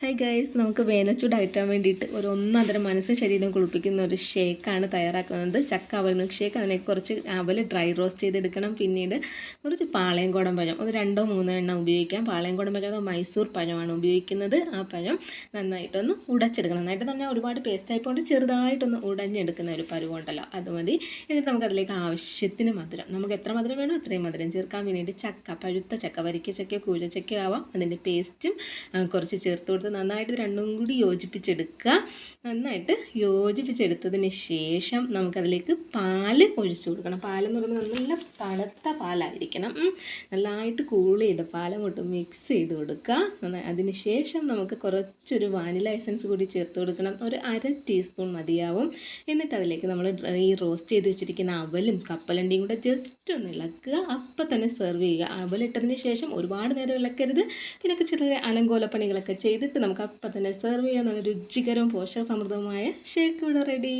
Hi guys, നമുക്ക് വേനൽച്ചൂട് അകറ്റാൻ വേണ്ടിയിട്ട് ഒരു ഒന്നര മനസ്സും ശരീരം കുളിപ്പിക്കുന്ന ഒരു ഷേക്കാണ് തയ്യാറാക്കുന്നത്. ചക്ക അവൽ മിൽക്ക് ഷേക്ക്. അതിനെ കുറച്ച് അവൽ ഡ്രൈ റോസ്റ്റ് ചെയ്തെടുക്കണം. പിന്നീട് കുറച്ച് പാളയംകോടൻ പഴം, ഒരു 2-3 എണ്ണം ഉപയോഗിക്കാം. പാളയംകോടൻ പഴം അതോ മൈസൂർ പഴമാണ് ഉപയോഗിക്കുന്നത്. ആ പഴം നന്നായിട്ടൊന്ന് ഉടച്ചെടുക്കണം. നന്നായിട്ട് തന്നെ ഒരുപാട് പേസ്റ്റ് ആയിക്കൊണ്ട് ചെറുതായിട്ടൊന്ന് ഉടഞ്ഞെടുക്കുന്ന ഒരു പരുവുണ്ടല്ലോ, അത് മതി. എന്നിട്ട് നമുക്കതിലേക്ക് ആവശ്യത്തിന് മധുരം, നമുക്ക് എത്ര മധുരം വേണോ അത്രയും മധുരം ചേർക്കാൻ വേണ്ടിയിട്ട് ചക്ക, പഴുത്ത ചക്ക, വരിക്കച്ചക്കയോ കൂഴച്ചക്കയോ ആവാം, അതിൻ്റെ പേസ്റ്റും കുറച്ച് ചേർത്ത് കൊടുത്ത് നന്നായിട്ട് രണ്ടും കൂടി യോജിപ്പിച്ചെടുക്കുക. നന്നായിട്ട് യോജിപ്പിച്ചെടുത്തതിന് ശേഷം നമുക്കതിലേക്ക് പാല് ഒഴിച്ചു കൊടുക്കണം. പാലെന്ന് പറയുമ്പോൾ നല്ല തണുത്ത പാലായിരിക്കണം. നല്ലതായിട്ട് കൂൾ ചെയ്ത പാലങ്ങോട്ട് മിക്സ് ചെയ്ത് കൊടുക്കുക. അതിന് ശേഷം നമുക്ക് കുറച്ചൊരു വാനില എസൻസ് കൂടി ചേർത്ത് കൊടുക്കണം. ഒരു 1/2 ടീസ്പൂൺ മതിയാവും. എന്നിട്ട് അതിലേക്ക് നമ്മൾ ഈ റോസ്റ്റ് ചെയ്ത് വെച്ചിരിക്കുന്ന അവലും കപ്പലണ്ടിയും കൂടെ ജസ്റ്റ് ഒന്ന് ഇളക്കുക. അപ്പം തന്നെ സെർവ് ചെയ്യുക. അവലിട്ടതിന് ശേഷം ഒരുപാട് നേരം ഇളക്കരുത്. പിന്നെ ചെറിയ അലങ്കോലപ്പണികളൊക്കെ ചെയ്തിട്ട് നമുക്ക് അപ്പം തന്നെ സെർവ് ചെയ്യാൻ നല്ല രുചികരവും പോഷകസമൃദ്ധവുമായ ഷേക്ക് ഇവിടെ റെഡി.